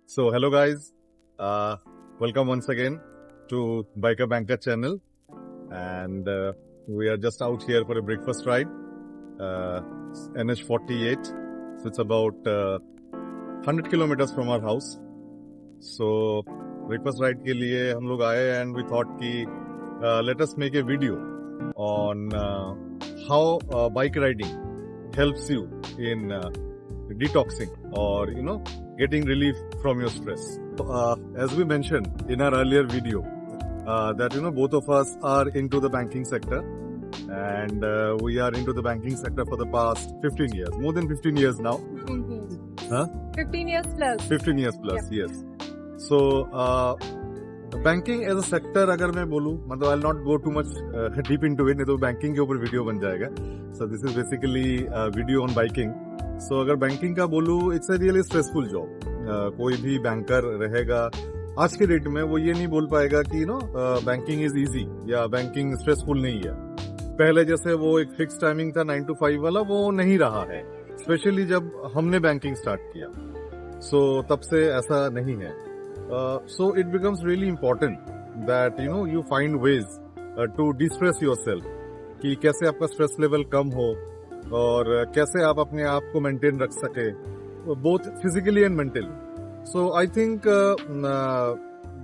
So, hello guys, welcome once again to Biker Banker channel, and we are just out here for a breakfast ride, NH48. So it's about 100 kilometers from our house. So breakfast ride के लिए हम लोग आए and we thought कि let us make a video on how bike riding helps you in detoxing or getting relief from your stress. As we mentioned in our earlier video, that both of us are into the banking sector, and we are into the banking sector for the past 15 years, more than 15 years now. 15 years. Huh? 15 years plus. 15 years plus, yes. So banking as a sector, अगर मैं बोलूँ, मतलब I'll not go too much deep into it, नहीं तो banking के ऊपर video बन जाएगा. So this is basically a video on biking. So अगर बैंकिंग का बोलूँ, it's a really stressful job. कोई भी बैंकर रहेगा आज के डेट में वो ये नहीं बोल पाएगा कि बैंकिंग इज इजी या बैंकिंग स्ट्रेसफुल नहीं है. पहले जैसे वो एक फिक्स टाइमिंग था 9 to 5 वाला, वो नहीं रहा है, स्पेशली जब हमने बैंकिंग स्टार्ट किया. सो तब से ऐसा नहीं है. So it becomes really important that you find ways to distress yourself, कि कैसे आपका स्ट्रेस लेवल कम हो और कैसे आप अपने आप को मेंटेन रख सके, both physically and mentally. So I think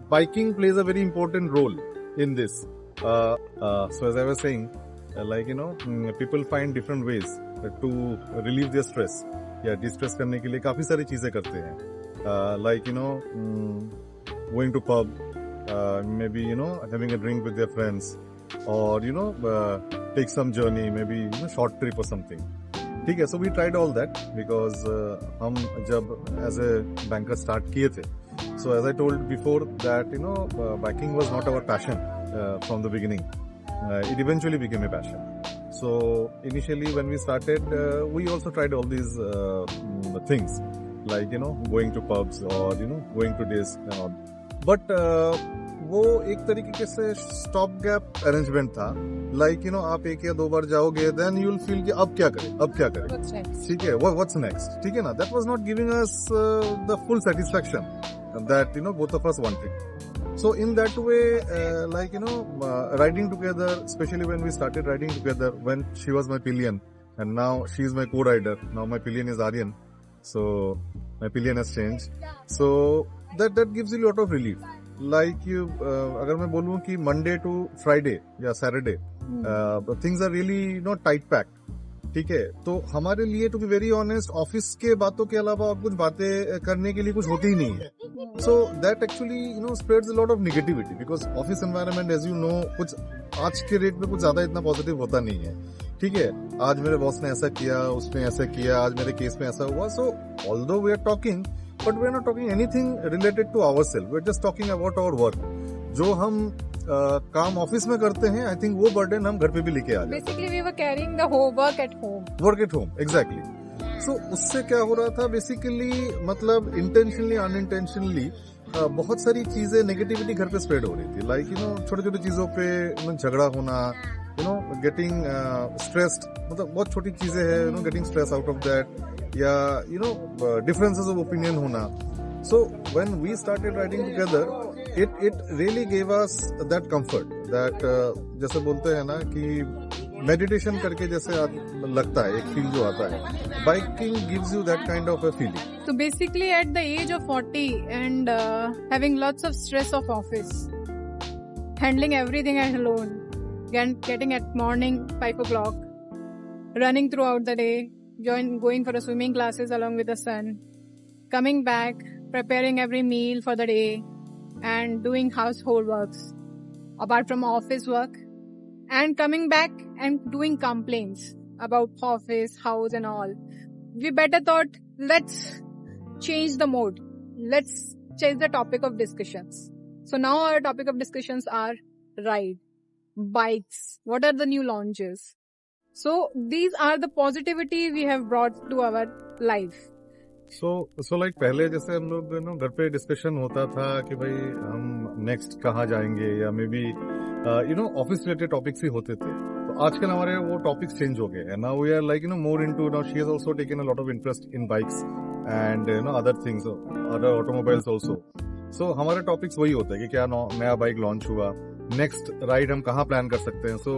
biking plays a very important role in this. So as I was saying, people find different ways to relieve their stress. या डिस्ट्रेस करने के लिए काफी सारी चीजें करते हैं, going to pub, maybe having a drink with their friends, or take some journey, maybe short trip or something. ठीक है. So we tried all that because हम जब एज ए बैंकर स्टार्ट किए थे, so as I told before that biking was not our passion from the beginning. It eventually became a passion. So initially when we started we also tried all these things like going to pubs और going to days and all, but वो एक तरीके से stop gap arrangement था. आप एक या दो बार जाओगे, देन यू विल फील कि अब क्या करें, ठीक है, व्हाट्स नेक्स्ट, ठीक है ना. That was not giving us the full satisfaction that both of us wanted. So in that way, riding together, especially when we started riding together, when she was my pillion and now she is my co-rider. Now my pillion is Aryan, so my pillion has changed. So that gives you a lot of relief. अगर मैं बोलूँ कि Monday to Friday या Saturday things are really not tight packed, ठीक है. तो हमारे लिए, to be very honest, office के बातों के अलावा और कुछ बातें करने के लिए कुछ होती ही नहीं है. So that actually spreads a lot of negativity, because office environment, as कुछ आज के रेट में कुछ ज्यादा इतना पॉजिटिव होता नहीं है. ठीक है, आज मेरे बॉस ने ऐसा किया, उसने ऐसा किया, आज मेरे केस में ऐसा हुआ. So although we are talking, but we are not talking anything related to ourselves. We are just talking about our work. जो हम काम ऑफिस में करते हैं, आई थिंक वो बर्डन हम घर पे भी लेके आ जाते हैं. Basically, we were carrying the whole work at home. Work at home, exactly. So उससे क्या हो रहा था, बेसिकली मतलब इंटेंशनली अनइंटेंशनली बहुत सारी चीजें, नेगेटिविटी घर पे स्प्रेड हो रही थी. छोटी छोटी चीजों पे झगड़ा होना, गेटिंग स्ट्रेस्ड, मतलब बहुत छोटी चीजें हैं, getting stress out of that, या differences of opinion होना. So when we started riding together, it really gave us that comfort that जैसे बोलते हैं ना कि मेडिटेशन करके जैसे लगता है, एक फील जो आता है, biking gives you that kind of a feeling. So basically at the age of 40 and having lots of stress of office, handling everything alone, getting at morning 5 o'clock, running throughout the day, going for a swimming classes along with the son, coming back, preparing every meal for the day, and doing household works apart from office work, and coming back and doing complaints about office, house and all. We better thought, let's change the mode. Let's change the topic of discussions. So now our topic of discussions are ride, bikes, what are the new launches. So these are the positivity we have brought to our life. So like पहले जैसे हम लोग घर पे discussion होता था कि भाई हम नेक्स्ट कहाँ जाएंगे, या maybe office related topics ही होते थे. तो आजकल हमारे वो टॉपिक्स चेंज हो गए, and now we are more into, now she has also taken a lot of interest in bikes, and other things, other automobiles also. So हमारे टॉपिक्स वही होते हैं कि क्या नया बाइक लॉन्च हुआ, नेक्स्ट राइड हम कहाँ प्लान कर सकते हैं. So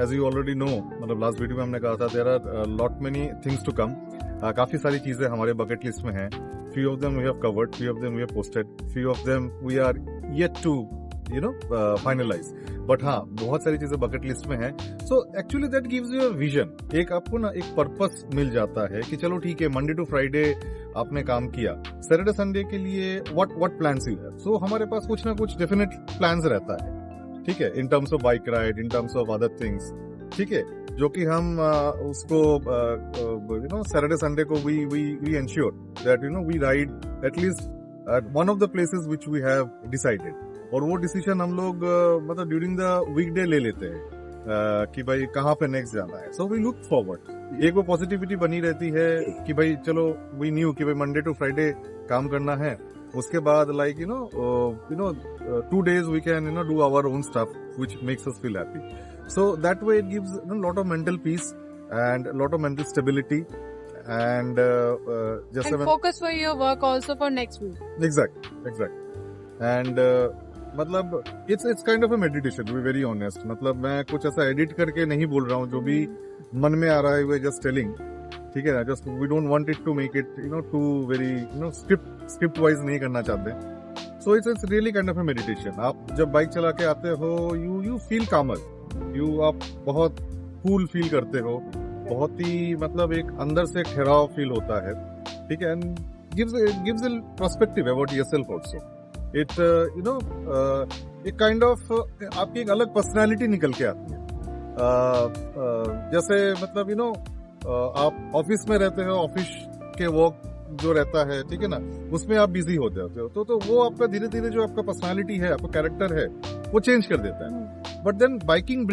as you already know, मतलब लास्ट वीडियो में हमने कहा था there are lot many things to come. काफी सारी चीजें हमारे बकेट लिस्ट में हैं. few of them we have covered, few of them we have posted, few of them we are yet to finalize. But हाँ, बहुत सारी चीजें बकेट लिस्ट में हैं. So actually that gives you a vision. एक आपको ना एक पर्पस मिल जाता है कि चलो ठीक है, मंडे टू फ्राइडे आपने काम किया, सैटरडे संडे के लिए व्हाट प्लान्स यू हैव. सो हमारे पास कुछ ना कुछ डेफिनेट प्लान्स रहता है, ठीक है, in terms of bike ride, in terms of other things, ठीक है, जो कि हम उसको सैटरडे संडे को we ensure that we ride at least at one of the places which we have decided. और वो डिसीजन हम लोग मतलब ड्यूरिंग द वीकडे ले लेते हैं कि भाई कहाँ पे नेक्स्ट जाना है. So we look forward. एक वो पॉजिटिविटी बनी रहती है कि भाई चलो वी न्यू कि भाई मंडे टू फ्राइडे काम करना है. उसके बाद like 2 days we can do our own stuff which makes us feel happy. So that way it gives a lot of mental peace and a lot of mental stability and just And focus for your work also for next week. exact and मतलब it's kind of a meditation, to be very honest. मतलब मैं कुछ ऐसा edit करके नहीं बोल रहा हूँ, जो भी मन में आ रहा है वे जस्ट टेलिंग, ठीक है ना. Just we don't want it to make it to very script wise नहीं करना चाहते. So it's really kind of a meditation. आप जब बाइक चला के आते हो, यू फील कामर, आप बहुत कूल फील करते हो, बहुत ही मतलब एक अंदर से ठहराव फील होता है, ठीक है. And gives a perspective about yourself also. It एक काइंड ऑफ आपकी एक अलग पर्सनालिटी निकल के आती है. जैसे मतलब आप ऑफिस में रहते हो, ऑफिस के वर्क जो रहता है, ठीक है ना, उसमें आप बिजी होते हो, तो वो आपका धीरे धीरे जो आपका पर्सनालिटी है, आपका कैरेक्टर है, वो चेंज कर देता है. But then biking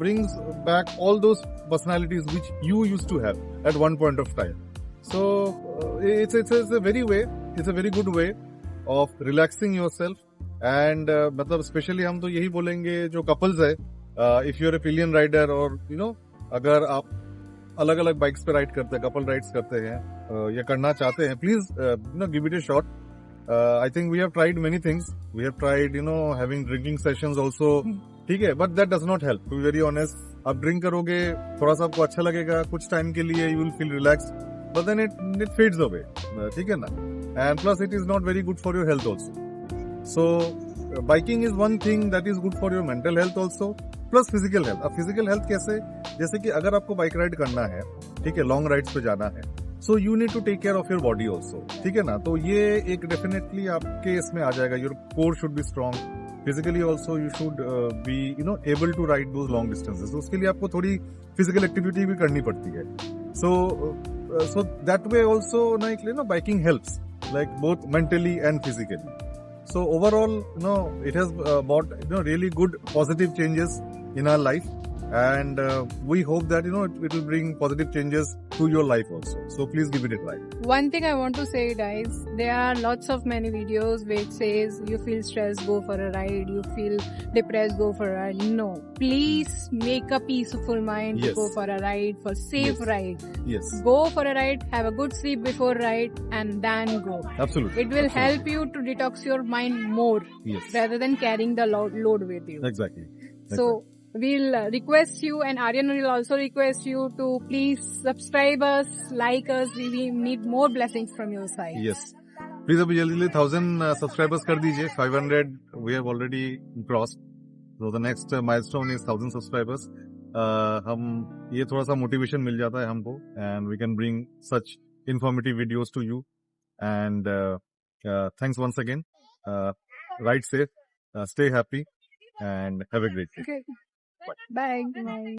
brings back all those personalities which you used to have at one point of time. So it's a very good way of relaxing yourself. And मतलब specially हम तो यही बोलेंगे जो कपल्स है, if you are a pillion rider और अगर आप अलग अलग बाइक्स पे राइड करते हैं, कपल राइड्स करते हैं या करना चाहते हैं, please give it a shot. I think we have tried many things. We have tried having drinking sessions also, ठीक है, but that does not help, to be very honest. आप ड्रिंक करोगे, थोड़ा सा आपको अच्छा लगेगा कुछ टाइम के लिए, you will feel relax, but then it fades away, ठीक है ना. And plus it is not very good for your health also. So biking is one thing that is good for your mental health also, plus physical health. अब physical health कैसे? जैसे कि अगर आपको bike ride करना है, ठीक है, लॉन्ग राइड्स पे जाना है, so you need to take care of your body also, ठीक है ना. तो ये एक डेफिनेटली आपके इसमें आ जाएगा. Your core should be strong. Physically also you should be able to ride those long distances. उसके लिए आपको थोड़ी फिजिकल एक्टिविटी भी करनी पड़ती है. So that way also biking helps like both mentally and physically. So overall, it has brought really good positive changes in our life, and we hope that it will bring positive changes to your life also. So please give it a try. One thing I want to say, guys, there are lots of many videos which says you feel stressed, go for a ride. You feel depressed, go for a ride. No, please make a peaceful mind to Yes. go for a ride, for safe Yes. ride. Yes, Go for a ride, have a good sleep before ride, and then go. absolutely. It will Absolutely. help you to detox your mind more Yes, rather than carrying the load with you. exactly. So we'll request you, and Aryan will also request you to please subscribe us, like us. We need more blessings from your side. Yes. Please अभी जल्दी 1000 subscribers कर दीजिए. 500 we have already crossed. So the next milestone is 1000 subscribers. हम ये थोड़ा सा motivation मिल जाता है हमको, and we can bring such informative videos to you. And thanks once again. Ride safe, stay happy, and have a great day. Okay. Bye. Bye.